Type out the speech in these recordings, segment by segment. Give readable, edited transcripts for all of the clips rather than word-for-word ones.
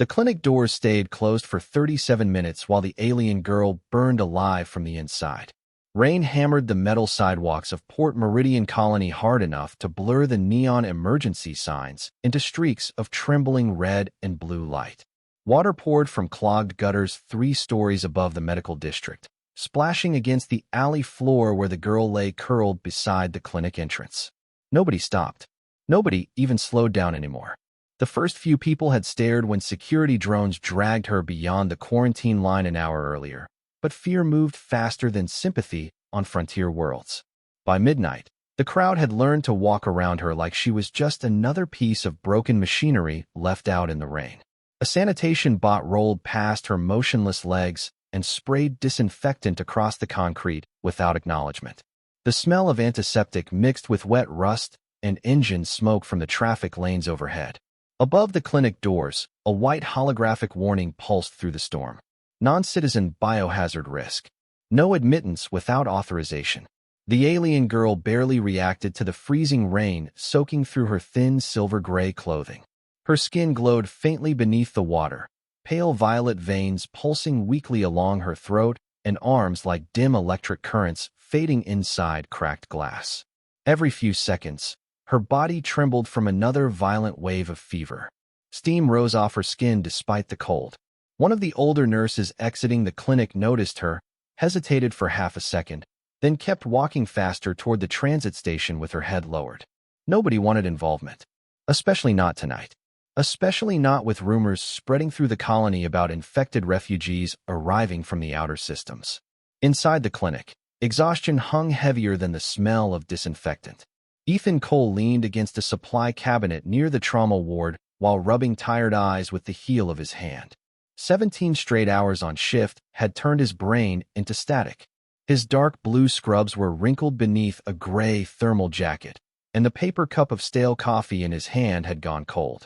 The clinic doors stayed closed for 37 minutes while the alien girl burned alive from the inside. Rain hammered the metal sidewalks of Port Meridian colony hard enough to blur the neon emergency signs into streaks of trembling red and blue light. Water poured from clogged gutters 3 stories above the medical district, splashing against the alley floor where the girl lay curled beside the clinic entrance. Nobody stopped. Nobody even slowed down anymore. The first few people had stared when security drones dragged her beyond the quarantine line an hour earlier, but fear moved faster than sympathy on frontier worlds. By midnight, the crowd had learned to walk around her like she was just another piece of broken machinery left out in the rain. A sanitation bot rolled past her motionless legs and sprayed disinfectant across the concrete without acknowledgement. The smell of antiseptic mixed with wet rust and engine smoke from the traffic lanes overhead. Above the clinic doors, a white holographic warning pulsed through the storm. Non-citizen biohazard risk. No admittance without authorization. The alien girl barely reacted to the freezing rain soaking through her thin silver-gray clothing. Her skin glowed faintly beneath the water, pale violet veins pulsing weakly along her throat and arms like dim electric currents fading inside cracked glass. Every few seconds, her body trembled from another violent wave of fever. Steam rose off her skin despite the cold. One of the older nurses exiting the clinic noticed her, hesitated for half a second, then kept walking faster toward the transit station with her head lowered. Nobody wanted involvement. Especially not tonight. Especially not with rumors spreading through the colony about infected refugees arriving from the outer systems. Inside the clinic, exhaustion hung heavier than the smell of disinfectant. Ethan Cole leaned against a supply cabinet near the trauma ward while rubbing tired eyes with the heel of his hand. 17 straight hours on shift had turned his brain into static. His dark blue scrubs were wrinkled beneath a gray thermal jacket, and the paper cup of stale coffee in his hand had gone cold.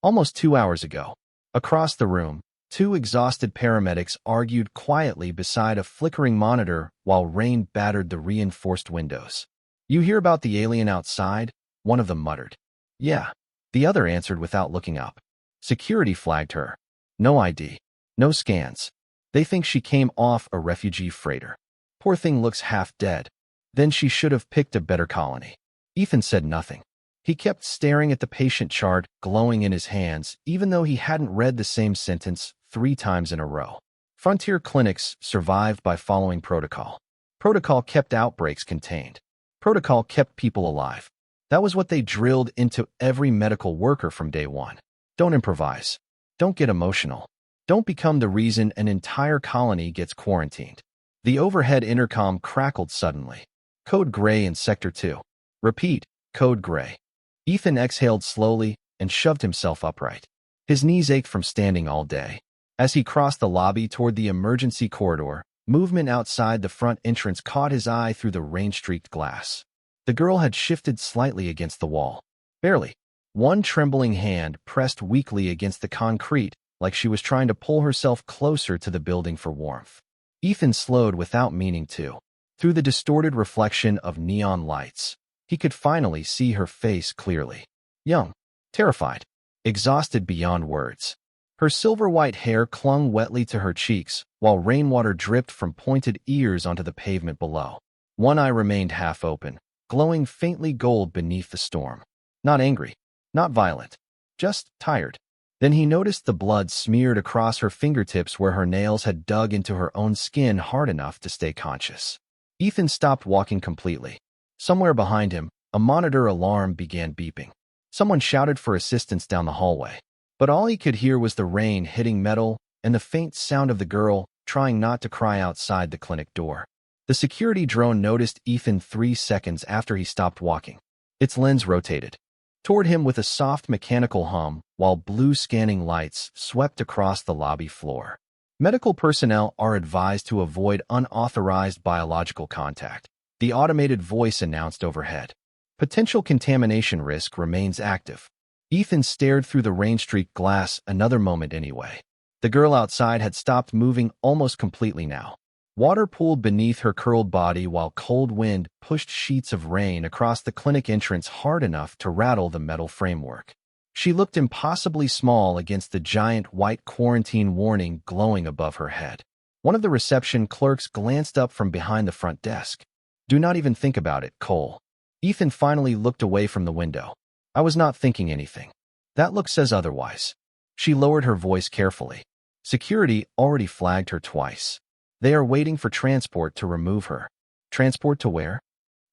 Almost 2 hours ago, across the room, 2 exhausted paramedics argued quietly beside a flickering monitor while rain battered the reinforced windows. "You hear about the alien outside?" one of them muttered. "Yeah," the other answered without looking up. Security flagged her. No ID. No scans. They think she came off a refugee freighter. Poor thing looks half dead. Then she should have picked a better colony. Ethan said nothing. He kept staring at the patient chart glowing in his hands, even though he hadn't read the same sentence 3 times in a row. Frontier clinics survived by following protocol. Protocol kept outbreaks contained. Protocol kept people alive. That was what they drilled into every medical worker from day one. Don't improvise. Don't get emotional. Don't become the reason an entire colony gets quarantined. The overhead intercom crackled suddenly. "Code Gray in Sector 2. Repeat, Code Gray." Ethan exhaled slowly and shoved himself upright. His knees ached from standing all day. As he crossed the lobby toward the emergency corridor, movement outside the front entrance caught his eye through the rain-streaked glass. The girl had shifted slightly against the wall. Barely. One trembling hand pressed weakly against the concrete like she was trying to pull herself closer to the building for warmth. Ethan slowed without meaning to. Through the distorted reflection of neon lights, he could finally see her face clearly. Young, terrified, exhausted beyond words. Her silver-white hair clung wetly to her cheeks, while rainwater dripped from pointed ears onto the pavement below. One eye remained half open, glowing faintly gold beneath the storm. Not angry, not violent, just tired. Then he noticed the blood smeared across her fingertips where her nails had dug into her own skin hard enough to stay conscious. Ethan stopped walking completely. Somewhere behind him, a monitor alarm began beeping. Someone shouted for assistance down the hallway. But all he could hear was the rain hitting metal and the faint sound of the girl trying not to cry outside the clinic door. The security drone noticed Ethan 3 seconds after he stopped walking. Its lens rotated toward him with a soft mechanical hum while blue scanning lights swept across the lobby floor. Medical personnel are advised to avoid unauthorized biological contact, the automated voice announced overhead. Potential contamination risk remains active. Ethan stared through the rain-streaked glass another moment anyway. The girl outside had stopped moving almost completely now. Water pooled beneath her curled body while cold wind pushed sheets of rain across the clinic entrance hard enough to rattle the metal framework. She looked impossibly small against the giant white quarantine warning glowing above her head. One of the reception clerks glanced up from behind the front desk. "Do not even think about it, Cole." Ethan finally looked away from the window. "I was not thinking anything. That look says otherwise." She lowered her voice carefully. "Security already flagged her twice. They are waiting for transport to remove her." "Transport to where?"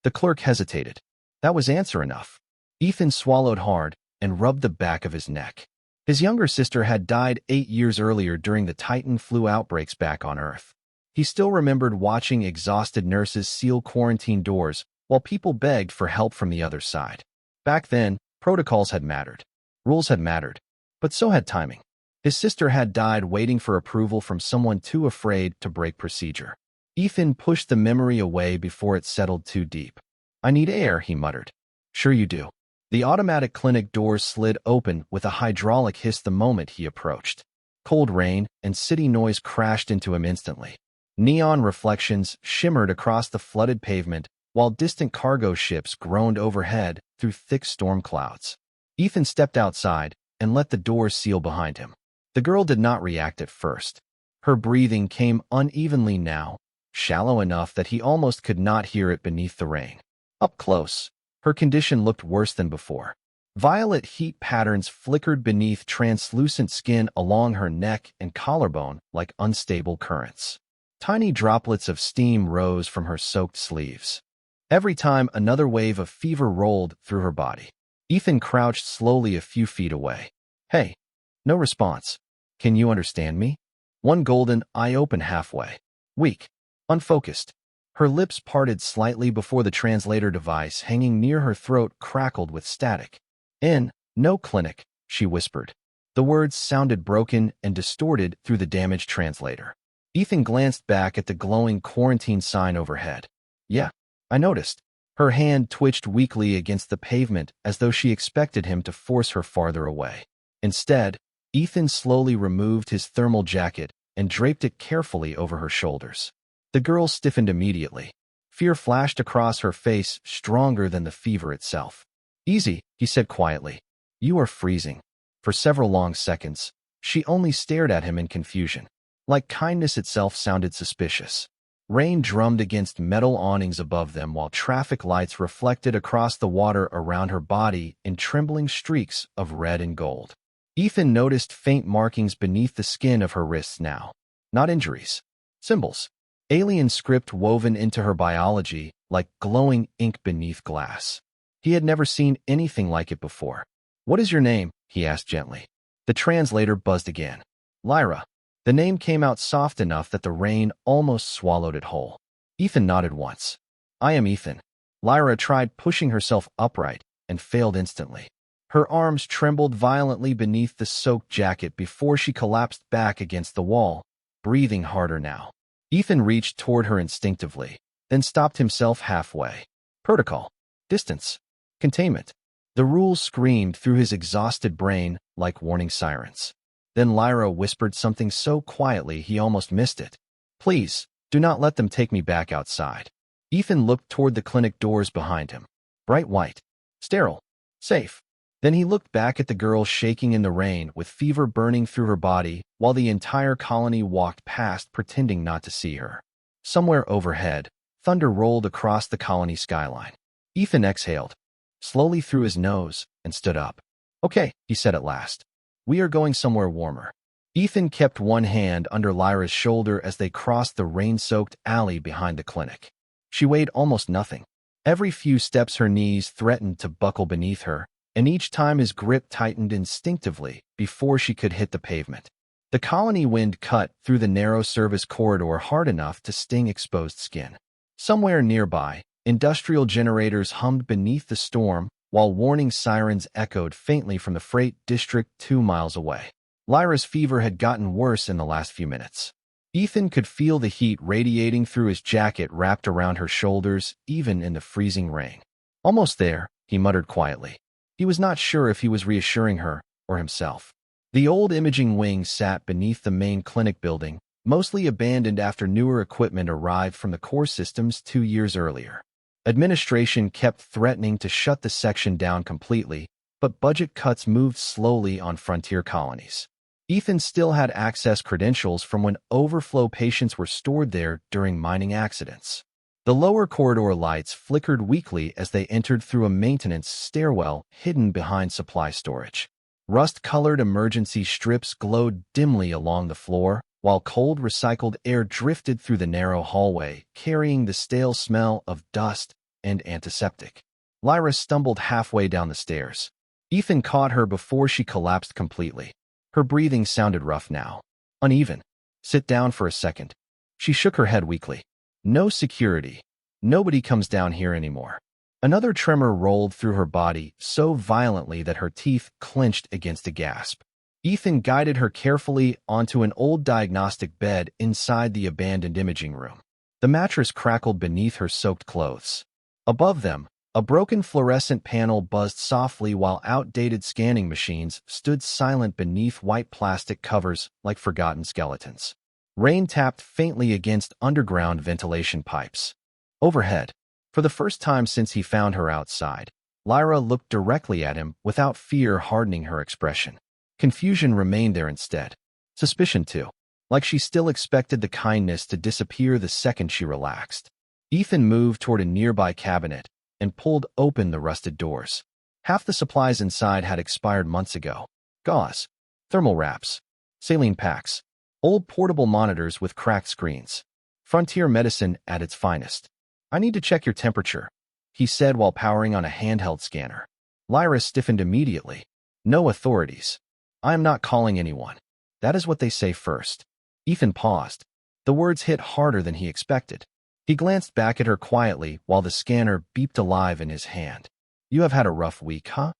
The clerk hesitated. That was answer enough. Ethan swallowed hard and rubbed the back of his neck. His younger sister had died 8 years earlier during the Titan flu outbreaks back on Earth. He still remembered watching exhausted nurses seal quarantine doors while people begged for help from the other side. Back then, protocols had mattered. Rules had mattered. But so had timing. His sister had died waiting for approval from someone too afraid to break procedure. Ethan pushed the memory away before it settled too deep. "I need air," he muttered. "Sure you do." The automatic clinic doors slid open with a hydraulic hiss the moment he approached. Cold rain and city noise crashed into him instantly. Neon reflections shimmered across the flooded pavement while distant cargo ships groaned overhead through thick storm clouds. Ethan stepped outside and let the doors seal behind him. The girl did not react at first. Her breathing came unevenly now, shallow enough that he almost could not hear it beneath the rain. Up close, her condition looked worse than before. Violet heat patterns flickered beneath translucent skin along her neck and collarbone like unstable currents. Tiny droplets of steam rose from her soaked sleeves. Every time another wave of fever rolled through her body, Ethan crouched slowly a few feet away. "Hey." No response. "Can you understand me?" One golden eye open halfway. Weak. Unfocused. Her lips parted slightly before the translator device hanging near her throat crackled with static. "No clinic," she whispered. The words sounded broken and distorted through the damaged translator. Ethan glanced back at the glowing quarantine sign overhead. "Yeah, I noticed." Her hand twitched weakly against the pavement as though she expected him to force her farther away. Instead, Ethan slowly removed his thermal jacket and draped it carefully over her shoulders. The girl stiffened immediately. Fear flashed across her face stronger than the fever itself. "Easy," he said quietly. "You are freezing." For several long seconds, she only stared at him in confusion. Like kindness itself sounded suspicious. Rain drummed against metal awnings above them while traffic lights reflected across the water around her body in trembling streaks of red and gold. Ethan noticed faint markings beneath the skin of her wrists now. Not injuries. Symbols. Alien script woven into her biology like glowing ink beneath glass. He had never seen anything like it before. "What is your name?" he asked gently. The translator buzzed again. "Lyra." The name came out soft enough that the rain almost swallowed it whole. Ethan nodded once. "I am Ethan." Lyra tried pushing herself upright and failed instantly. Her arms trembled violently beneath the soaked jacket before she collapsed back against the wall, breathing harder now. Ethan reached toward her instinctively, then stopped himself halfway. Protocol. Distance. Containment. The rules screamed through his exhausted brain like warning sirens. Then Lyra whispered something so quietly he almost missed it. "Please, do not let them take me back outside." Ethan looked toward the clinic doors behind him. Bright white. Sterile. Safe. Then he looked back at the girl shaking in the rain with fever burning through her body while the entire colony walked past pretending not to see her. Somewhere overhead, thunder rolled across the colony skyline. Ethan exhaled, slowly through his nose, and stood up. "Okay," he said at last. "We are going somewhere warmer." Ethan kept one hand under Lyra's shoulder as they crossed the rain-soaked alley behind the clinic. She weighed almost nothing. Every few steps her knees threatened to buckle beneath her, and each time his grip tightened instinctively before she could hit the pavement. The colony wind cut through the narrow service corridor hard enough to sting exposed skin. Somewhere nearby, industrial generators hummed beneath the storm, while warning sirens echoed faintly from the freight district 2 miles away. Lyra's fever had gotten worse in the last few minutes. Ethan could feel the heat radiating through his jacket wrapped around her shoulders, even in the freezing rain. "Almost there," he muttered quietly. He was not sure if he was reassuring her or himself. The old imaging wing sat beneath the main clinic building, mostly abandoned after newer equipment arrived from the core systems 2 years earlier. Administration kept threatening to shut the section down completely, but budget cuts moved slowly on frontier colonies. Ethan still had access credentials from when overflow patients were stored there during mining accidents. The lower corridor lights flickered weakly as they entered through a maintenance stairwell hidden behind supply storage. Rust-colored emergency strips glowed dimly along the floor, while cold recycled air drifted through the narrow hallway, carrying the stale smell of dust and antiseptic. Lyra stumbled halfway down the stairs. Ethan caught her before she collapsed completely. Her breathing sounded rough now. Uneven. Sit down for a second. She shook her head weakly. No security. Nobody comes down here anymore. Another tremor rolled through her body so violently that her teeth clenched against a gasp. Ethan guided her carefully onto an old diagnostic bed inside the abandoned imaging room. The mattress crackled beneath her soaked clothes. Above them, a broken fluorescent panel buzzed softly while outdated scanning machines stood silent beneath white plastic covers like forgotten skeletons. Rain tapped faintly against underground ventilation pipes. Overhead, for the first time since he found her outside, Lyra looked directly at him without fear hardening her expression. Confusion remained there instead. Suspicion too, like she still expected the kindness to disappear the second she relaxed. Ethan moved toward a nearby cabinet and pulled open the rusted doors. Half the supplies inside had expired months ago. Gauze, thermal wraps, saline packs, old portable monitors with cracked screens. Frontier medicine at its finest. "I need to check your temperature," he said while powering on a handheld scanner. Lyra stiffened immediately. "No authorities. I am not calling anyone. That is what they say first." Ethan paused. The words hit harder than he expected. He glanced back at her quietly while the scanner beeped alive in his hand. "You have had a rough week, huh?"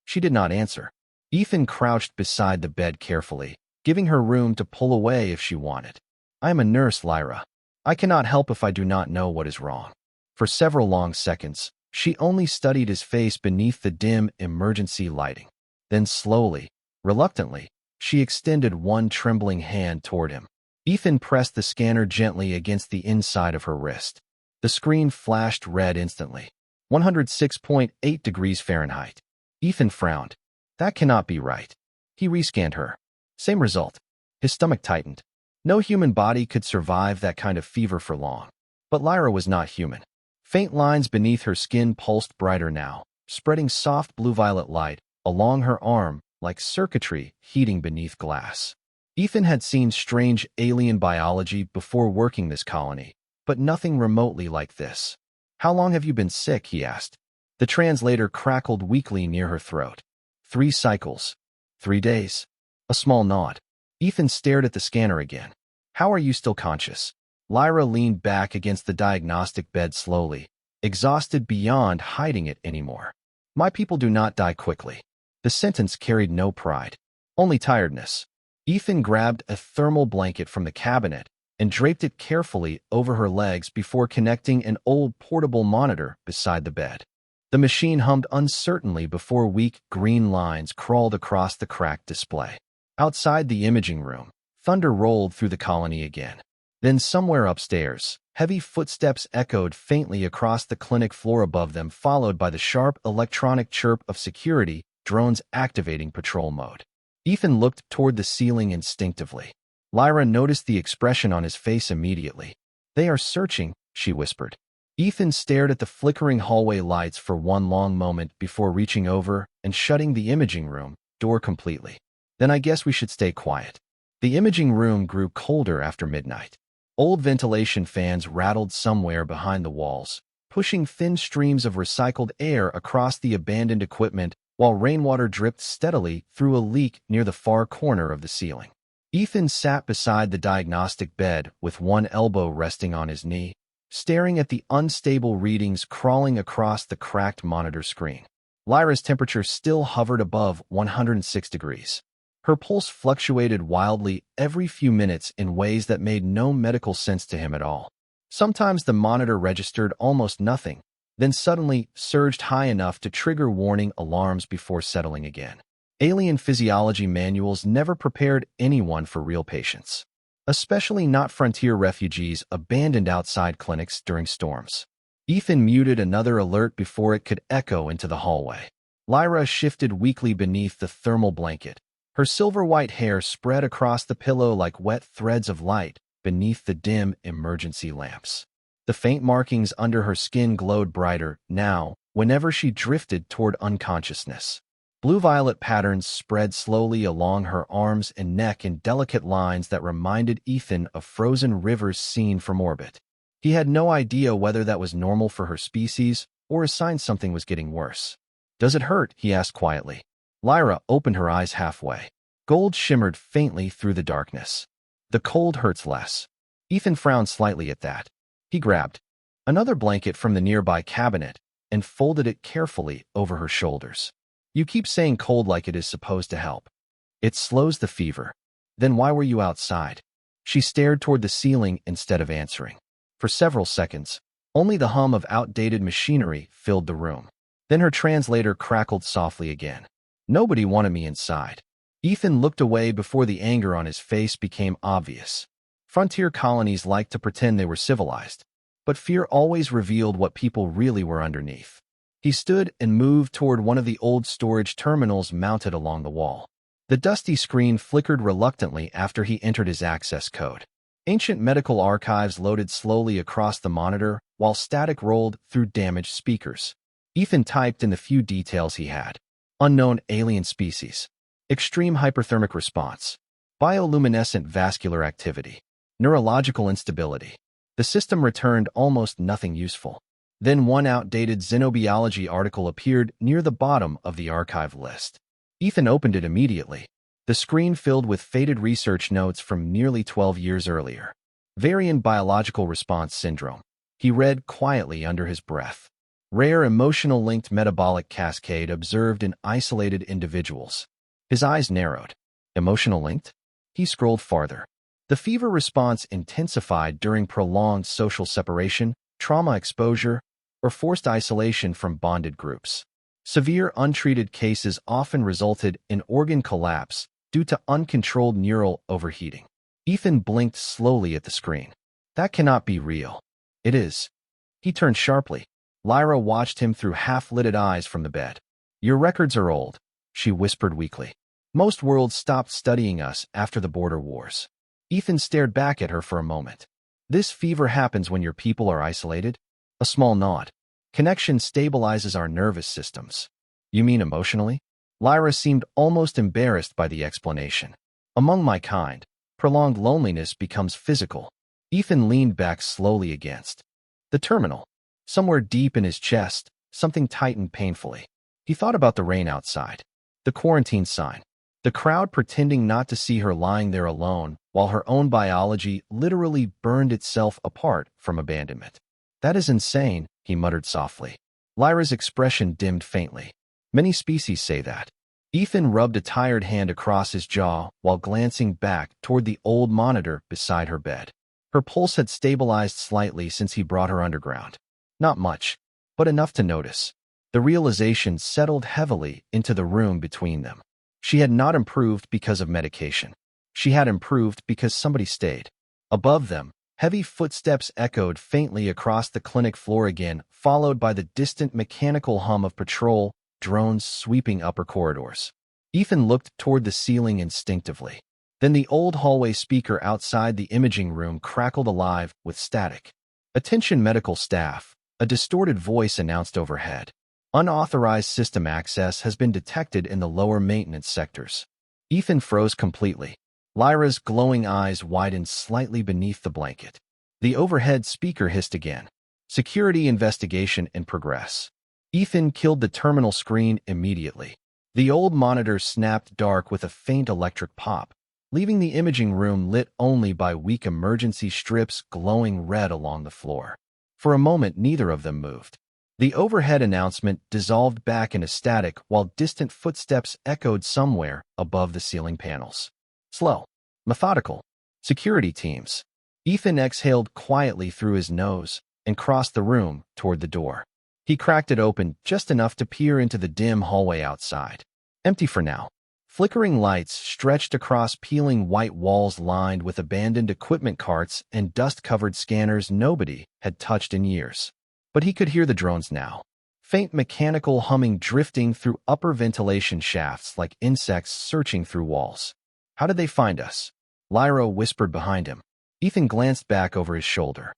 She did not answer. Ethan crouched beside the bed carefully, giving her room to pull away if she wanted. "I am a nurse, Lyra. I cannot help if I do not know what is wrong." For several long seconds, she only studied his face beneath the dim emergency lighting. Then slowly, reluctantly, she extended one trembling hand toward him. Ethan pressed the scanner gently against the inside of her wrist. The screen flashed red instantly. 106.8 degrees Fahrenheit. Ethan frowned. That cannot be right. He rescanned her. Same result. His stomach tightened. No human body could survive that kind of fever for long. But Lyra was not human. Faint lines beneath her skin pulsed brighter now, spreading soft blue-violet light along her arm like circuitry heating beneath glass. Ethan had seen strange alien biology before working this colony, but nothing remotely like this. "How long have you been sick?" he asked. The translator crackled weakly near her throat. 3 cycles. 3 days. A small nod. Ethan stared at the scanner again. "How are you still conscious?" Lyra leaned back against the diagnostic bed slowly, exhausted beyond hiding it anymore. "My people do not die quickly." The sentence carried no pride, only tiredness. Ethan grabbed a thermal blanket from the cabinet and draped it carefully over her legs before connecting an old portable monitor beside the bed. The machine hummed uncertainly before weak green lines crawled across the cracked display. Outside the imaging room, thunder rolled through the colony again. Then somewhere upstairs, heavy footsteps echoed faintly across the clinic floor above them, followed by the sharp electronic chirp of security drones activating patrol mode. Ethan looked toward the ceiling instinctively. Lyra noticed the expression on his face immediately. "They are searching," she whispered. Ethan stared at the flickering hallway lights for one long moment before reaching over and shutting the imaging room door completely. "Then I guess we should stay quiet." The imaging room grew colder after midnight. Old ventilation fans rattled somewhere behind the walls, pushing thin streams of recycled air across the abandoned equipment while rainwater dripped steadily through a leak near the far corner of the ceiling. Ethan sat beside the diagnostic bed with one elbow resting on his knee, staring at the unstable readings crawling across the cracked monitor screen. Lyra's temperature still hovered above 106 degrees. Her pulse fluctuated wildly every few minutes in ways that made no medical sense to him at all. Sometimes the monitor registered almost nothing, then suddenly surged high enough to trigger warning alarms before settling again. Alien physiology manuals never prepared anyone for real patients, especially not frontier refugees abandoned outside clinics during storms. Ethan muted another alert before it could echo into the hallway. Lyra shifted weakly beneath the thermal blanket. Her silver-white hair spread across the pillow like wet threads of light beneath the dim emergency lamps. The faint markings under her skin glowed brighter now whenever she drifted toward unconsciousness. Blue-violet patterns spread slowly along her arms and neck in delicate lines that reminded Ethan of frozen rivers seen from orbit. He had no idea whether that was normal for her species or a sign something was getting worse. "Does it hurt?" he asked quietly. Lyra opened her eyes halfway. Gold shimmered faintly through the darkness. "The cold hurts less." Ethan frowned slightly at that. He grabbed another blanket from the nearby cabinet and folded it carefully over her shoulders. "You keep saying cold like it is supposed to help. It slows the fever. Then why were you outside?" She stared toward the ceiling instead of answering. For several seconds, only the hum of outdated machinery filled the room. Then her translator crackled softly again. "Nobody wanted me inside." Ethan looked away before the anger on his face became obvious. Frontier colonies liked to pretend they were civilized, but fear always revealed what people really were underneath. He stood and moved toward one of the old storage terminals mounted along the wall. The dusty screen flickered reluctantly after he entered his access code. Ancient medical archives loaded slowly across the monitor while static rolled through damaged speakers. Ethan typed in the few details he had. Unknown alien species. Extreme hyperthermic response. Bioluminescent vascular activity. Neurological instability. The system returned almost nothing useful. Then one outdated xenobiology article appeared near the bottom of the archive list. Ethan opened it immediately. The screen filled with faded research notes from nearly 12 years earlier. Variant biological response syndrome. He read quietly under his breath. Rare emotional-linked metabolic cascade observed in isolated individuals. His eyes narrowed. Emotional-linked? He scrolled farther. The fever response intensified during prolonged social separation, trauma exposure, or forced isolation from bonded groups. Severe untreated cases often resulted in organ collapse due to uncontrolled neural overheating. Ethan blinked slowly at the screen. "That cannot be real." "It is." He turned sharply. Lyra watched him through half-lidded eyes from the bed. "Your records are old," she whispered weakly. "Most worlds stopped studying us after the border wars." Ethan stared back at her for a moment. "This fever happens when your people are isolated?" A small nod. "Connection stabilizes our nervous systems." "You mean emotionally?" Lyra seemed almost embarrassed by the explanation. "Among my kind, prolonged loneliness becomes physical." Ethan leaned back slowly against the terminal. Somewhere deep in his chest, something tightened painfully. He thought about the rain outside, the quarantine sign, the crowd pretending not to see her lying there alone while her own biology literally burned itself apart from abandonment. "That is insane," he muttered softly. Lyra's expression dimmed faintly. "Many species say that." Ethan rubbed a tired hand across his jaw while glancing back toward the old monitor beside her bed. Her pulse had stabilized slightly since he brought her underground. Not much, but enough to notice. The realization settled heavily into the room between them. She had not improved because of medication. She had improved because somebody stayed. Above them, heavy footsteps echoed faintly across the clinic floor again, followed by the distant mechanical hum of patrol drones sweeping upper corridors. Ethan looked toward the ceiling instinctively. Then the old hallway speaker outside the imaging room crackled alive with static. "Attention medical staff," a distorted voice announced overhead. "Unauthorized system access has been detected in the lower maintenance sectors." Ethan froze completely. Lyra's glowing eyes widened slightly beneath the blanket. The overhead speaker hissed again. "Security investigation in progress." Ethan killed the terminal screen immediately. The old monitor snapped dark with a faint electric pop, leaving the imaging room lit only by weak emergency strips glowing red along the floor. For a moment, neither of them moved. The overhead announcement dissolved back into static while distant footsteps echoed somewhere above the ceiling panels. Slow, methodical. Security teams. Ethan exhaled quietly through his nose and crossed the room toward the door. He cracked it open just enough to peer into the dim hallway outside. Empty for now. Flickering lights stretched across peeling white walls lined with abandoned equipment carts and dust-covered scanners nobody had touched in years. But he could hear the drones now. Faint mechanical humming drifting through upper ventilation shafts like insects searching through walls. How did they find us? Lyra whispered behind him. Ethan glanced back over his shoulder.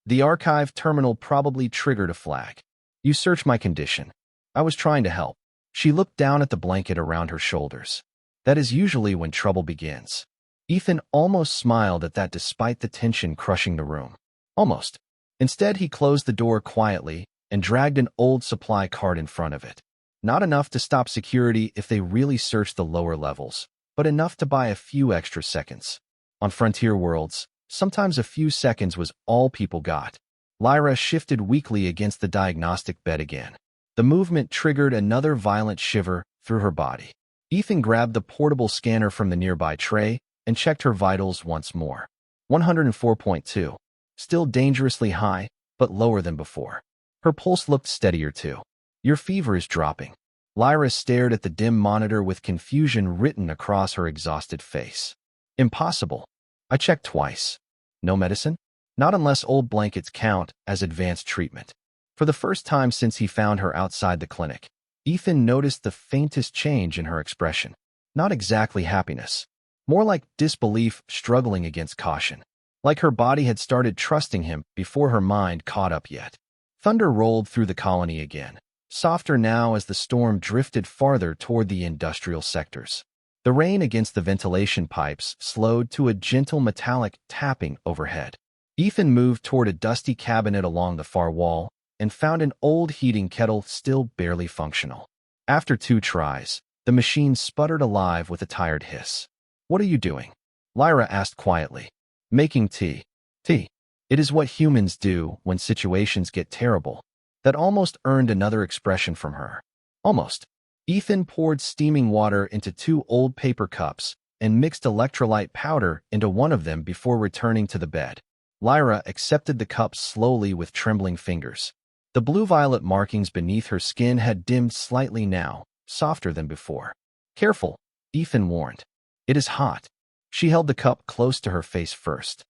The archive terminal probably triggered a flag. You searched my condition. I was trying to help. She looked down at the blanket around her shoulders. That is usually when trouble begins. Ethan almost smiled at that despite the tension crushing the room. Almost. Instead, he closed the door quietly and dragged an old supply cart in front of it. Not enough to stop security if they really searched the lower levels, but enough to buy a few extra seconds. On frontier worlds, sometimes a few seconds was all people got. Lyra shifted weakly against the diagnostic bed again. The movement triggered another violent shiver through her body. Ethan grabbed the portable scanner from the nearby tray and checked her vitals once more. 104.2. Still dangerously high, but lower than before. Her pulse looked steadier too. Your fever is dropping. Lyra stared at the dim monitor with confusion written across her exhausted face. Impossible. I checked twice. No medicine? Not unless old blankets count as advanced treatment. For the first time since he found her outside the clinic, Ethan noticed the faintest change in her expression. Not exactly happiness. More like disbelief struggling against caution. Like her body had started trusting him before her mind caught up yet. Thunder rolled through the colony again, softer now as the storm drifted farther toward the industrial sectors. The rain against the ventilation pipes slowed to a gentle metallic tapping overhead. Ethan moved toward a dusty cabinet along the far wall and found an old heating kettle still barely functional. After 2 tries, the machine sputtered alive with a tired hiss. What are you doing? Lyra asked quietly. Making tea. Tea. It is what humans do when situations get terrible. That almost earned another expression from her. Almost. Ethan poured steaming water into 2 old paper cups and mixed electrolyte powder into one of them before returning to the bed. Lyra accepted the cups slowly with trembling fingers. The blue-violet markings beneath her skin had dimmed slightly now, softer than before. Careful, Ethan warned. It is hot. She held the cup close to her face first.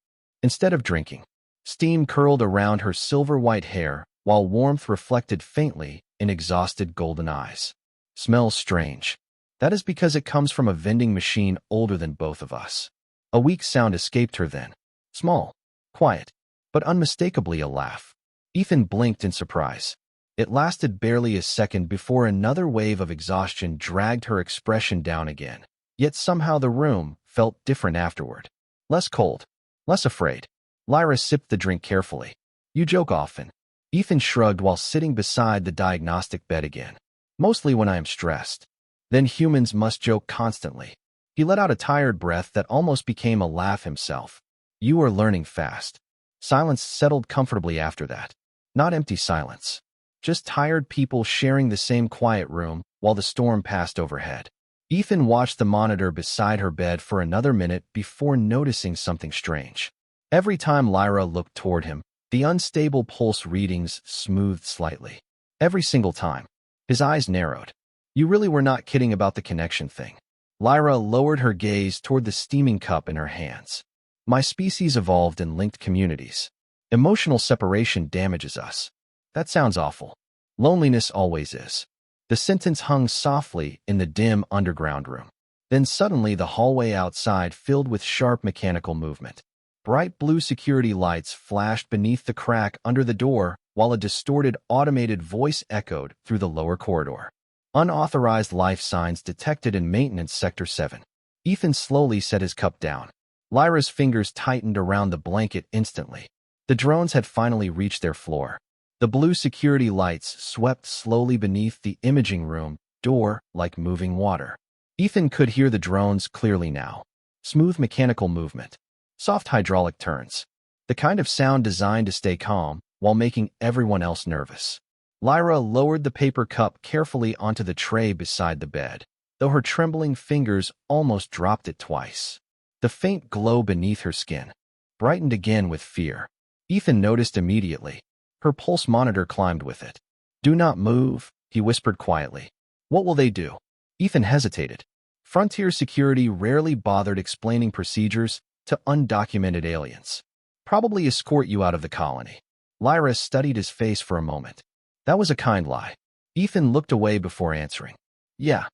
Instead of drinking, steam curled around her silver-white hair while warmth reflected faintly in exhausted golden eyes. Smells strange. That is because it comes from a vending machine older than both of us. A weak sound escaped her then. Small, quiet, but unmistakably a laugh. Ethan blinked in surprise. It lasted barely a second before another wave of exhaustion dragged her expression down again. Yet somehow the room felt different afterward. Less cold, less afraid. Lyra sipped the drink carefully. You joke often. Ethan shrugged while sitting beside the diagnostic bed again. Mostly when I am stressed. Then humans must joke constantly. He let out a tired breath that almost became a laugh himself. You are learning fast. Silence settled comfortably after that. Not empty silence. Just tired people sharing the same quiet room while the storm passed overhead. Ethan watched the monitor beside her bed for another minute before noticing something strange. Every time Lyra looked toward him, the unstable pulse readings smoothed slightly. Every single time. His eyes narrowed. You really were not kidding about the connection thing. Lyra lowered her gaze toward the steaming cup in her hands. My species evolved in linked communities. Emotional separation damages us. That sounds awful. Loneliness always is. The sentence hung softly in the dim underground room. Then suddenly the hallway outside filled with sharp mechanical movement. Bright blue security lights flashed beneath the crack under the door while a distorted automated voice echoed through the lower corridor. Unauthorized life signs detected in Maintenance Sector 7. Ethan slowly set his cup down. Lyra's fingers tightened around the blanket instantly. The drones had finally reached their floor. The blue security lights swept slowly beneath the imaging room door like moving water. Ethan could hear the drones clearly now. Smooth mechanical movement. Soft hydraulic turns. The kind of sound designed to stay calm while making everyone else nervous. Lyra lowered the paper cup carefully onto the tray beside the bed, though her trembling fingers almost dropped it twice. The faint glow beneath her skin brightened again with fear. Ethan noticed immediately. Her pulse monitor climbed with it. Do not move, he whispered quietly. What will they do? Ethan hesitated. Frontier security rarely bothered explaining procedures to undocumented aliens. Probably escort you out of the colony. Lyra studied his face for a moment. That was a kind lie. Ethan looked away before answering. Yeah.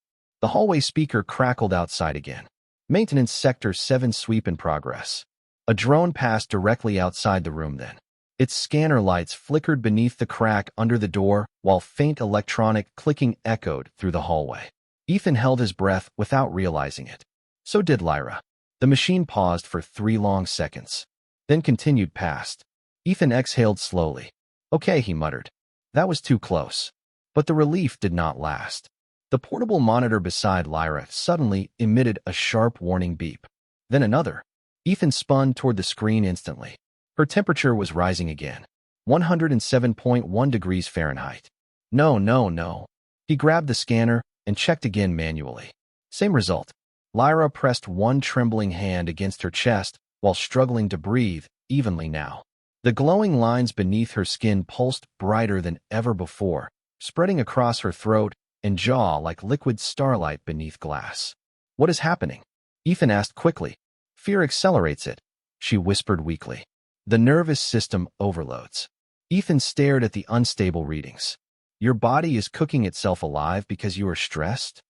The hallway speaker crackled outside again. Maintenance Sector 7 sweep in progress. A drone passed directly outside the room then. Its scanner lights flickered beneath the crack under the door while faint electronic clicking echoed through the hallway. Ethan held his breath without realizing it. So did Lyra. The machine paused for 3 long seconds, then continued past. Ethan exhaled slowly. Okay, he muttered. That was too close. But the relief did not last. The portable monitor beside Lyra suddenly emitted a sharp warning beep. Then another. Ethan spun toward the screen instantly. Her temperature was rising again. 107.1 degrees Fahrenheit. No. He grabbed the scanner and checked again manually. Same result. Lyra pressed one trembling hand against her chest while struggling to breathe evenly now. The glowing lines beneath her skin pulsed brighter than ever before, spreading across her throat and jaw like liquid starlight beneath glass. What is happening? Ethan asked quickly. Fear accelerates it, she whispered weakly. The nervous system overloads. Ethan stared at the unstable readings. Your body is cooking itself alive because you are stressed?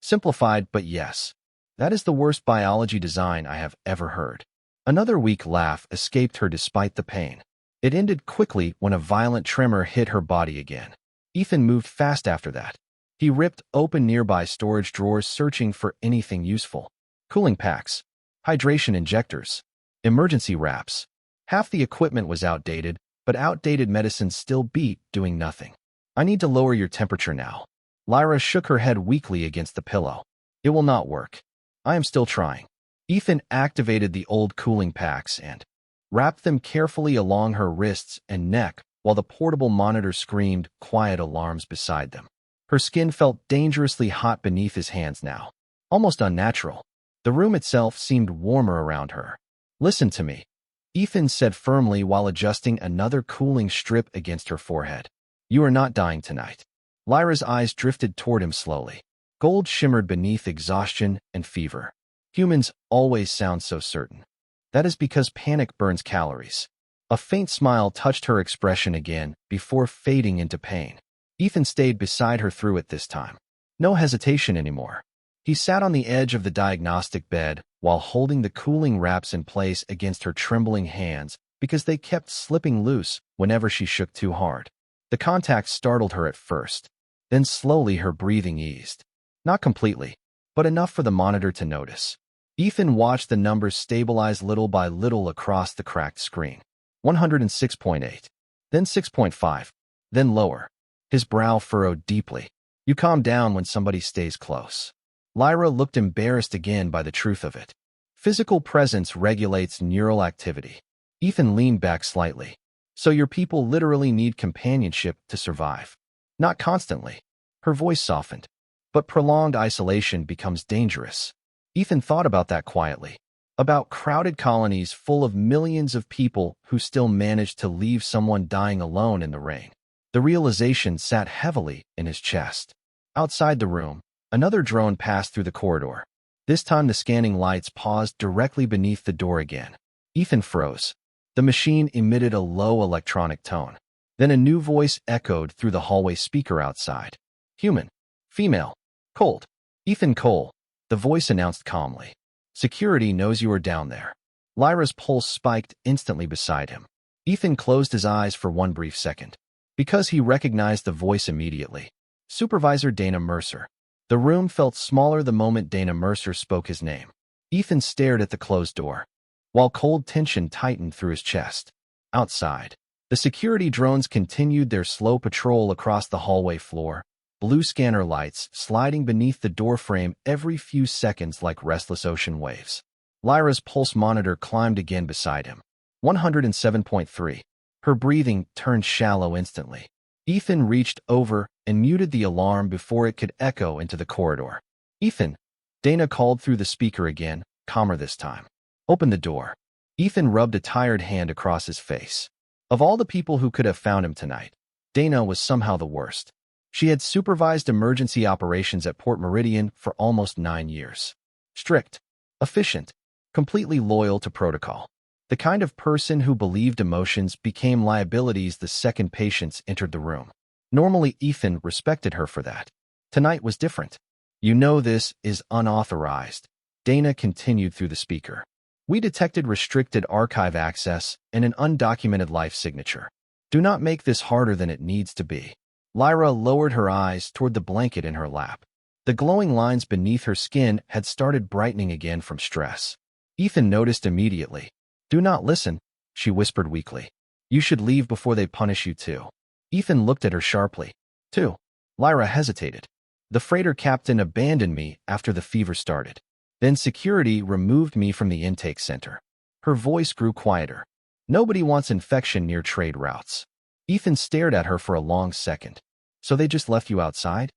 Simplified, but yes. That is the worst biology design I have ever heard. Another weak laugh escaped her despite the pain. It ended quickly when a violent tremor hit her body again. Ethan moved fast after that. He ripped open nearby storage drawers searching for anything useful. Cooling packs, hydration injectors, emergency wraps. Half the equipment was outdated, but outdated medicines still beat doing nothing. I need to lower your temperature now. Lyra shook her head weakly against the pillow. It will not work. I am still trying. Ethan activated the old cooling packs and wrapped them carefully along her wrists and neck while the portable monitor screamed quiet alarms beside them. Her skin felt dangerously hot beneath his hands now. Almost unnatural. The room itself seemed warmer around her. Listen to me, Ethan said firmly while adjusting another cooling strip against her forehead. You are not dying tonight. Lyra's eyes drifted toward him slowly. Gold shimmered beneath exhaustion and fever. Humans always sound so certain. That is because panic burns calories. A faint smile touched her expression again before fading into pain. Ethan stayed beside her through it this time. No hesitation anymore. He sat on the edge of the diagnostic bed while holding the cooling wraps in place against her trembling hands because they kept slipping loose whenever she shook too hard. The contact startled her at first. Then slowly her breathing eased. Not completely, but enough for the monitor to notice. Ethan watched the numbers stabilize little by little across the cracked screen. 106.8, then 6.5, then lower. His brow furrowed deeply. You calm down when somebody stays close. Lyra looked embarrassed again by the truth of it. Physical presence regulates neural activity. Ethan leaned back slightly. So your people literally need companionship to survive. Not constantly. Her voice softened. But prolonged isolation becomes dangerous. Ethan thought about that quietly. About crowded colonies full of millions of people who still manage to leave someone dying alone in the rain. The realization sat heavily in his chest. Outside the room, another drone passed through the corridor. This time the scanning lights paused directly beneath the door again. Ethan froze. The machine emitted a low electronic tone. Then a new voice echoed through the hallway speaker outside. Human. Female. Cold. Ethan Cole, the voice announced calmly. Security knows you are down there. Lyra's pulse spiked instantly beside him. Ethan closed his eyes for one brief second. Because he recognized the voice immediately. Supervisor Dana Mercer. The room felt smaller the moment Dana Mercer spoke his name. Ethan stared at the closed door, while cold tension tightened through his chest. Outside, the security drones continued their slow patrol across the hallway floor, blue scanner lights sliding beneath the doorframe every few seconds like restless ocean waves. Lyra's pulse monitor climbed again beside him. 107.3. Her breathing turned shallow instantly. Ethan reached over and muted the alarm before it could echo into the corridor. Ethan, Dana called through the speaker again, calmer this time. Open the door. Ethan rubbed a tired hand across his face. Of all the people who could have found him tonight, Dana was somehow the worst. She had supervised emergency operations at Port Meridian for almost 9 years. Strict, efficient, completely loyal to protocol. The kind of person who believed emotions became liabilities the second patients entered the room. Normally, Ethan respected her for that. Tonight was different. You know this is unauthorized. Dana continued through the speaker. We detected restricted archive access and an undocumented life signature. Do not make this harder than it needs to be. Lyra lowered her eyes toward the blanket in her lap. The glowing lines beneath her skin had started brightening again from stress. Ethan noticed immediately. Do not listen, she whispered weakly. You should leave before they punish you too. Ethan looked at her sharply. Too. Lyra hesitated. The freighter captain abandoned me after the fever started. Then security removed me from the intake center. Her voice grew quieter. Nobody wants infection near trade routes. Ethan stared at her for a long second. So they just left you outside?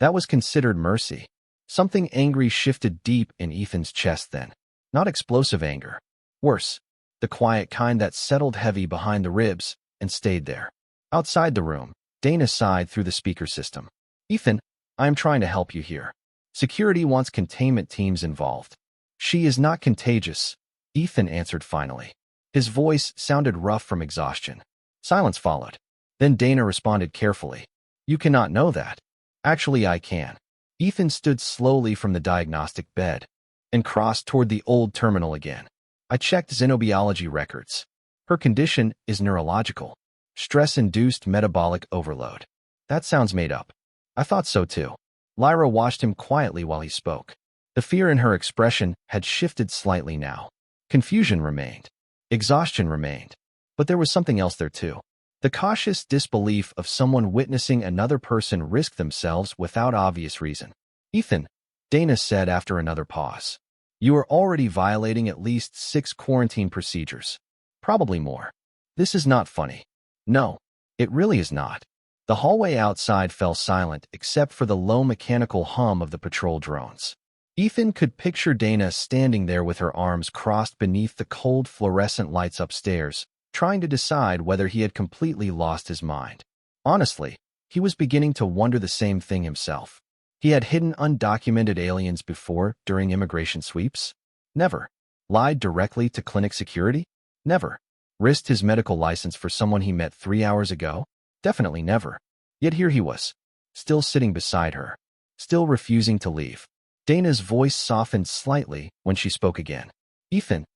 That was considered mercy. Something angry shifted deep in Ethan's chest then. Not explosive anger. Worse. The quiet kind that settled heavy behind the ribs and stayed there. Outside the room, Dana sighed through the speaker system. Ethan, I am trying to help you here. Security wants containment teams involved. She is not contagious, Ethan answered finally. His voice sounded rough from exhaustion. Silence followed. Then Dana responded carefully. You cannot know that. Actually, I can. Ethan stood slowly from the diagnostic bed and crossed toward the old terminal again. I checked xenobiology records. Her condition is neurological. Stress-induced metabolic overload. That sounds made up. I thought so too. Lyra watched him quietly while he spoke. The fear in her expression had shifted slightly now. Confusion remained. Exhaustion remained. But there was something else there too. The cautious disbelief of someone witnessing another person risk themselves without obvious reason. Ethan, Dana said after another pause. You are already violating at least 6 quarantine procedures. Probably more. This is not funny. No, it really is not. The hallway outside fell silent except for the low mechanical hum of the patrol drones. Ethan could picture Dana standing there with her arms crossed beneath the cold fluorescent lights upstairs, trying to decide whether he had completely lost his mind. Honestly, he was beginning to wonder the same thing himself. He had hidden undocumented aliens before during immigration sweeps? Never. Lied directly to clinic security? Never. Risked his medical license for someone he met 3 hours ago? Definitely never. Yet here he was, still sitting beside her, still refusing to leave. Dana's voice softened slightly when she spoke again. Ethan,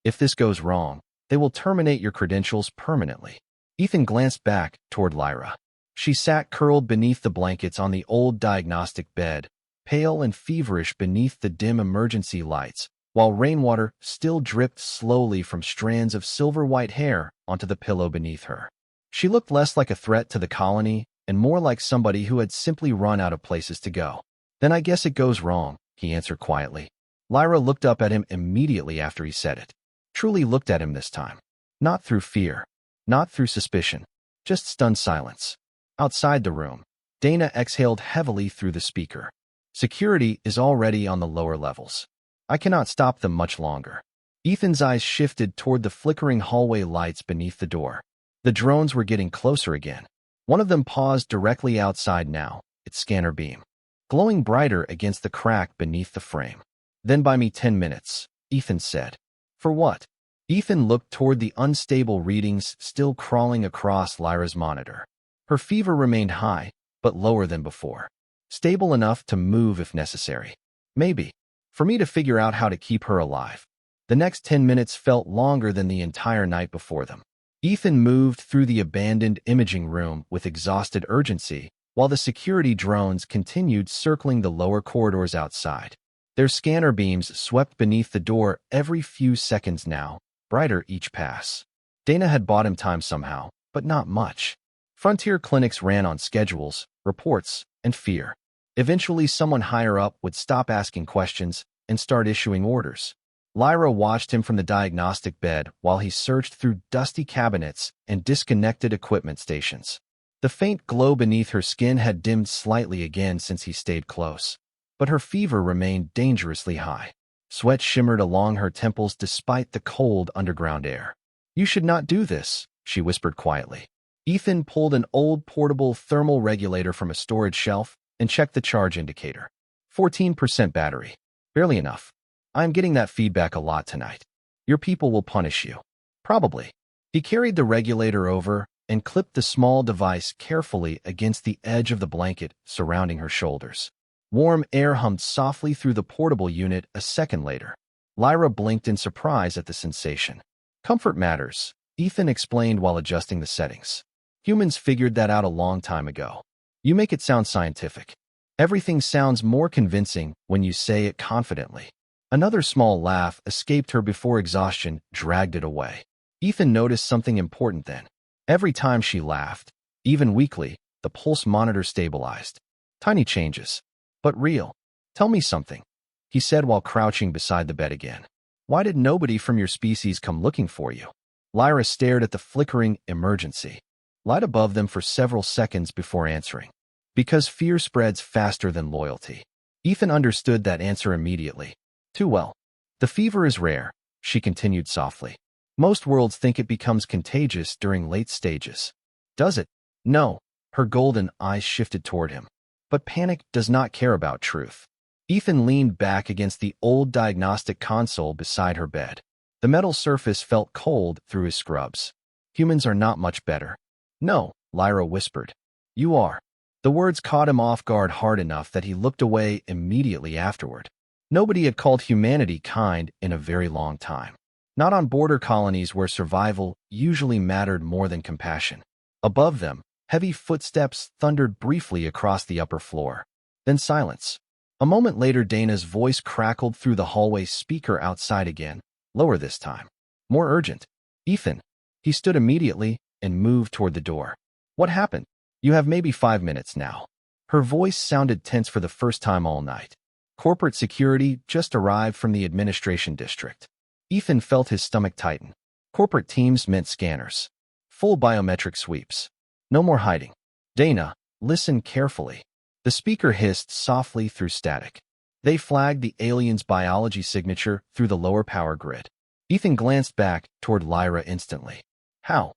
if this goes wrong, they will terminate your credentials permanently. Ethan glanced back toward Lyra. She sat curled beneath the blankets on the old diagnostic bed, pale and feverish beneath the dim emergency lights, while rainwater still dripped slowly from strands of silver-white hair onto the pillow beneath her. She looked less like a threat to the colony and more like somebody who had simply run out of places to go. Then I guess it goes wrong, he answered quietly. Lyra looked up at him immediately after he said it. Truly looked at him this time. Not through fear. Not through suspicion. Just stunned silence. Outside the room, Dana exhaled heavily through the speaker. Security is already on the lower levels. I cannot stop them much longer. Ethan's eyes shifted toward the flickering hallway lights beneath the door. The drones were getting closer again. One of them paused directly outside now, its scanner beam glowing brighter against the crack beneath the frame. Then buy me 10 minutes, Ethan said. For what? Ethan looked toward the unstable readings still crawling across Lyra's monitor. Her fever remained high, but lower than before. Stable enough to move if necessary. Maybe. For me to figure out how to keep her alive. The next 10 minutes felt longer than the entire night before them. Ethan moved through the abandoned imaging room with exhausted urgency, while the security drones continued circling the lower corridors outside. Their scanner beams swept beneath the door every few seconds now, brighter each pass. Dana had bought him time somehow, but not much. Frontier clinics ran on schedules, reports, and fear. Eventually, someone higher up would stop asking questions and start issuing orders. Lyra watched him from the diagnostic bed while he searched through dusty cabinets and disconnected equipment stations. The faint glow beneath her skin had dimmed slightly again since he stayed close, but her fever remained dangerously high. Sweat shimmered along her temples despite the cold underground air. You should not do this, she whispered quietly. Ethan pulled an old portable thermal regulator from a storage shelf and checked the charge indicator. 14% battery. Barely enough. I'm getting that feedback a lot tonight. Your people will punish you. Probably. He carried the regulator over and clipped the small device carefully against the edge of the blanket surrounding her shoulders. Warm air hummed softly through the portable unit a second later. Lyra blinked in surprise at the sensation. Comfort matters, Ethan explained while adjusting the settings. Humans figured that out a long time ago. You make it sound scientific. Everything sounds more convincing when you say it confidently. Another small laugh escaped her before exhaustion dragged it away. Ethan noticed something important then. Every time she laughed, even weakly, the pulse monitor stabilized. Tiny changes, but real. Tell me something, he said while crouching beside the bed again. Why did nobody from your species come looking for you? Lyra stared at the flickering emergency light above them for several seconds before answering. Because fear spreads faster than loyalty. Ethan understood that answer immediately. Too well. The fever is rare, she continued softly. Most worlds think it becomes contagious during late stages. Does it? No. Her golden eyes shifted toward him. But panic does not care about truth. Ethan leaned back against the old diagnostic console beside her bed. The metal surface felt cold through his scrubs. Humans are not much better. No, Lyra whispered. You are. The words caught him off guard hard enough that he looked away immediately afterward. Nobody had called humanity kind in a very long time. Not on border colonies where survival usually mattered more than compassion. Above them, heavy footsteps thundered briefly across the upper floor. Then silence. A moment later, Dana's voice crackled through the hallway speaker outside again, lower this time. More urgent. Ethan. He stood immediately and moved toward the door. What happened? You have maybe 5 minutes now. Her voice sounded tense for the first time all night. Corporate security just arrived from the administration district. Ethan felt his stomach tighten. Corporate teams meant scanners. Full biometric sweeps. No more hiding. Dana, listen carefully. The speaker hissed softly through static. They flagged the alien's biology signature through the lower power grid. Ethan glanced back toward Lyra instantly. How?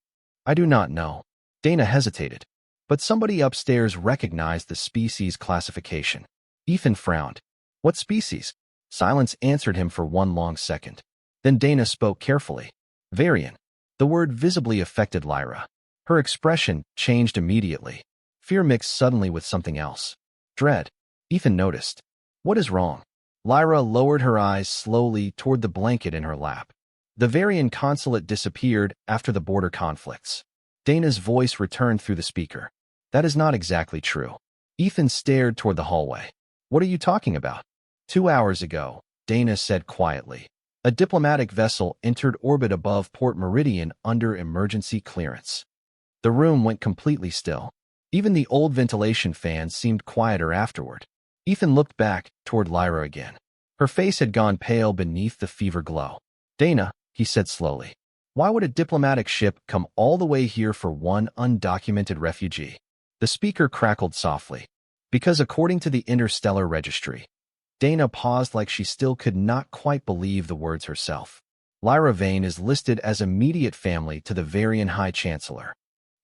I do not know. Dana hesitated. But somebody upstairs recognized the species classification. Ethan frowned. What species? Silence answered him for one long second. Then Dana spoke carefully. Varian. The word visibly affected Lyra. Her expression changed immediately. Fear mixed suddenly with something else. Dread. Ethan noticed. What is wrong? Lyra lowered her eyes slowly toward the blanket in her lap. The Varian consulate disappeared after the border conflicts. Dana's voice returned through the speaker. That is not exactly true. Ethan stared toward the hallway. What are you talking about? 2 hours ago, Dana said quietly. A diplomatic vessel entered orbit above Port Meridian under emergency clearance. The room went completely still. Even the old ventilation fans seemed quieter afterward. Ethan looked back toward Lyra again. Her face had gone pale beneath the fever glow. Dana, he said slowly. Why would a diplomatic ship come all the way here for one undocumented refugee? The speaker crackled softly. Because according to the Interstellar Registry. Dana paused like she still could not quite believe the words herself. Lyra Vane is listed as immediate family to the Varian High Chancellor.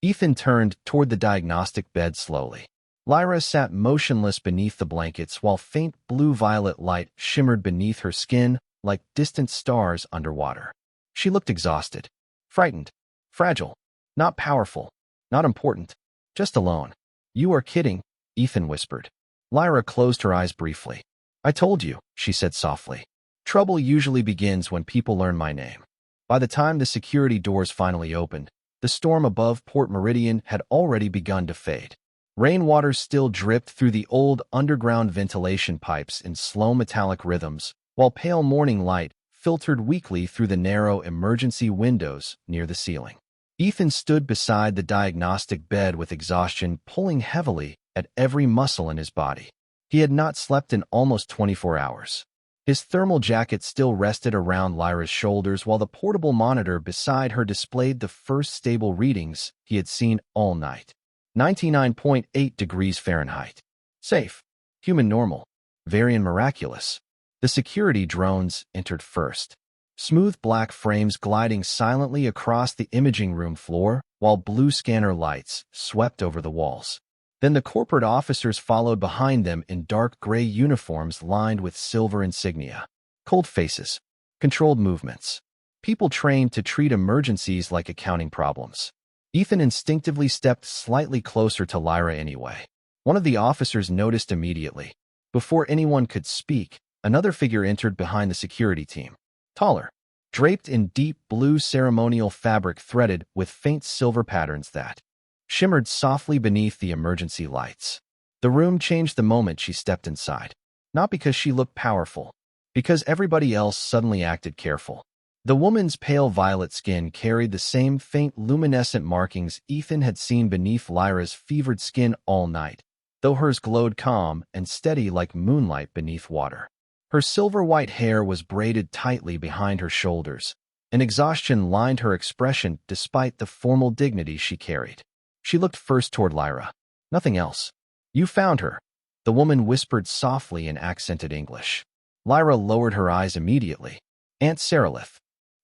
Ethan turned toward the diagnostic bed slowly. Lyra sat motionless beneath the blankets while faint blue-violet light shimmered beneath her skin like distant stars underwater. She looked exhausted, frightened, fragile, not powerful, not important, just alone. You are kidding, Ethan whispered. Lyra closed her eyes briefly. I told you, she said softly. Trouble usually begins when people learn my name. By the time the security doors finally opened, the storm above Port Meridian had already begun to fade. Rainwater still dripped through the old underground ventilation pipes in slow metallic rhythms, while pale morning light filtered weakly through the narrow emergency windows near the ceiling. Ethan stood beside the diagnostic bed with exhaustion pulling heavily at every muscle in his body. He had not slept in almost 24 hours. His thermal jacket still rested around Lyra's shoulders while the portable monitor beside her displayed the first stable readings he had seen all night. 99.8 degrees Fahrenheit. Safe. Human normal. Varian miraculous. The security drones entered first. Smooth black frames gliding silently across the imaging room floor while blue scanner lights swept over the walls. Then the corporate officers followed behind them in dark gray uniforms lined with silver insignia. Cold faces. Controlled movements. People trained to treat emergencies like accounting problems. Ethan instinctively stepped slightly closer to Lyra anyway. One of the officers noticed immediately. Before anyone could speak, another figure entered behind the security team. Taller, draped in deep blue ceremonial fabric threaded with faint silver patterns that shimmered softly beneath the emergency lights. The room changed the moment she stepped inside. Not because she looked powerful, because everybody else suddenly acted careful. The woman's pale violet skin carried the same faint luminescent markings Ethan had seen beneath Lyra's fevered skin all night, though hers glowed calm and steady like moonlight beneath water. Her silver-white hair was braided tightly behind her shoulders, and exhaustion lined her expression despite the formal dignity she carried. She looked first toward Lyra. Nothing else. "You found her," the woman whispered softly in accented English. Lyra lowered her eyes immediately. "Aunt Saralith."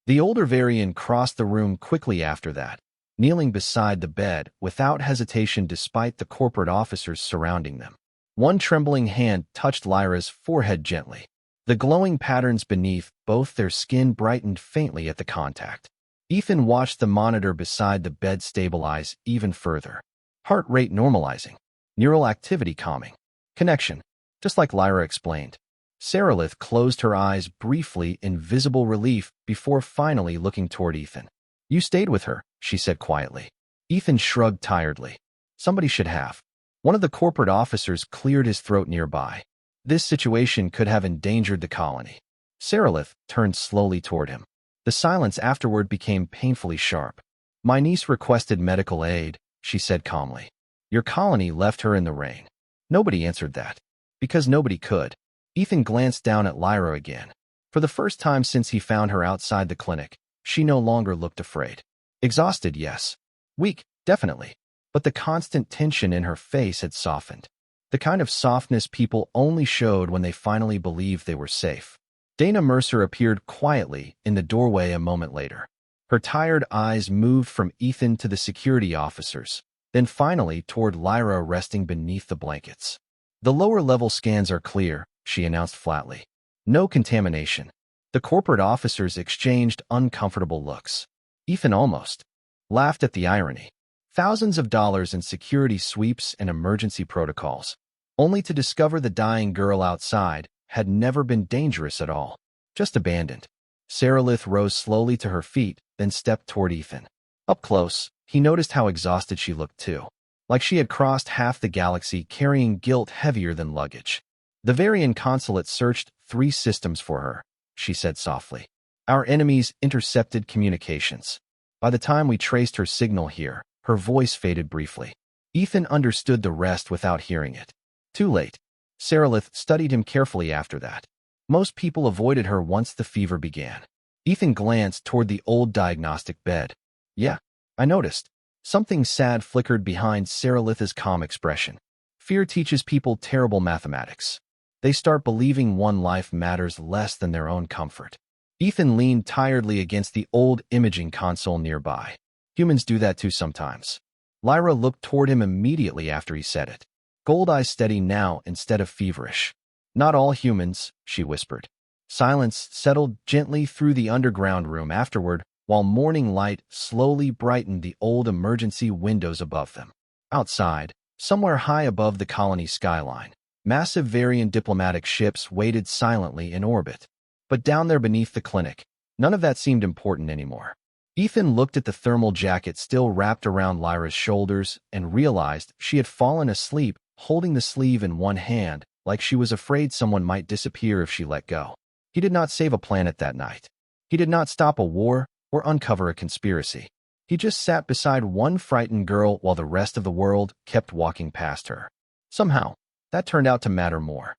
The older Varian crossed the room quickly after that, kneeling beside the bed without hesitation despite the corporate officers surrounding them. One trembling hand touched Lyra's forehead gently. The glowing patterns beneath both their skin brightened faintly at the contact. Ethan watched the monitor beside the bed stabilize even further. Heart rate normalizing. Neural activity calming. Connection. Just like Lyra explained. Saralith closed her eyes briefly in visible relief before finally looking toward Ethan. "You stayed with her," she said quietly. Ethan shrugged tiredly. "Somebody should have." One of the corporate officers cleared his throat nearby. This situation could have endangered the colony. Saralith turned slowly toward him. The silence afterward became painfully sharp. "My niece requested medical aid," she said calmly. "Your colony left her in the rain." Nobody answered that. Because nobody could. Ethan glanced down at Lyra again. For the first time since he found her outside the clinic, she no longer looked afraid. Exhausted, yes. Weak, definitely. But the constant tension in her face had softened. The kind of softness people only showed when they finally believed they were safe. Dana Mercer appeared quietly in the doorway a moment later. Her tired eyes moved from Ethan to the security officers, then finally toward Lyra resting beneath the blankets. "The lower-level scans are clear," she announced flatly. "No contamination." The corporate officers exchanged uncomfortable looks. Ethan almost laughed at the irony. Thousands of dollars in security sweeps and emergency protocols, only to discover the dying girl outside had never been dangerous at all, just abandoned. Saralith rose slowly to her feet, then stepped toward Ethan. Up close, he noticed how exhausted she looked too, like she had crossed half the galaxy carrying guilt heavier than luggage. "The Varian consulate searched 3 systems for her," she said softly. "Our enemies intercepted communications. By the time we traced her signal here," her voice faded briefly. Ethan understood the rest without hearing it. Too late. Saralith studied him carefully after that. Most people avoided her once the fever began. Ethan glanced toward the old diagnostic bed. "Yeah, I noticed." Something sad flickered behind Saralith's calm expression. "Fear teaches people terrible mathematics. They start believing one life matters less than their own comfort." Ethan leaned tiredly against the old imaging console nearby. "Humans do that too sometimes." Lyra looked toward him immediately after he said it. Gold eyes steady now instead of feverish. "Not all humans," she whispered. Silence settled gently through the underground room afterward, while morning light slowly brightened the old emergency windows above them. Outside, somewhere high above the colony skyline, massive Varian diplomatic ships waited silently in orbit. But down there beneath the clinic, none of that seemed important anymore. Ethan looked at the thermal jacket still wrapped around Lyra's shoulders and realized she had fallen asleep, holding the sleeve in one hand, like she was afraid someone might disappear if she let go. He did not save a planet that night. He did not stop a war or uncover a conspiracy. He just sat beside one frightened girl while the rest of the world kept walking past her. Somehow, that turned out to matter more.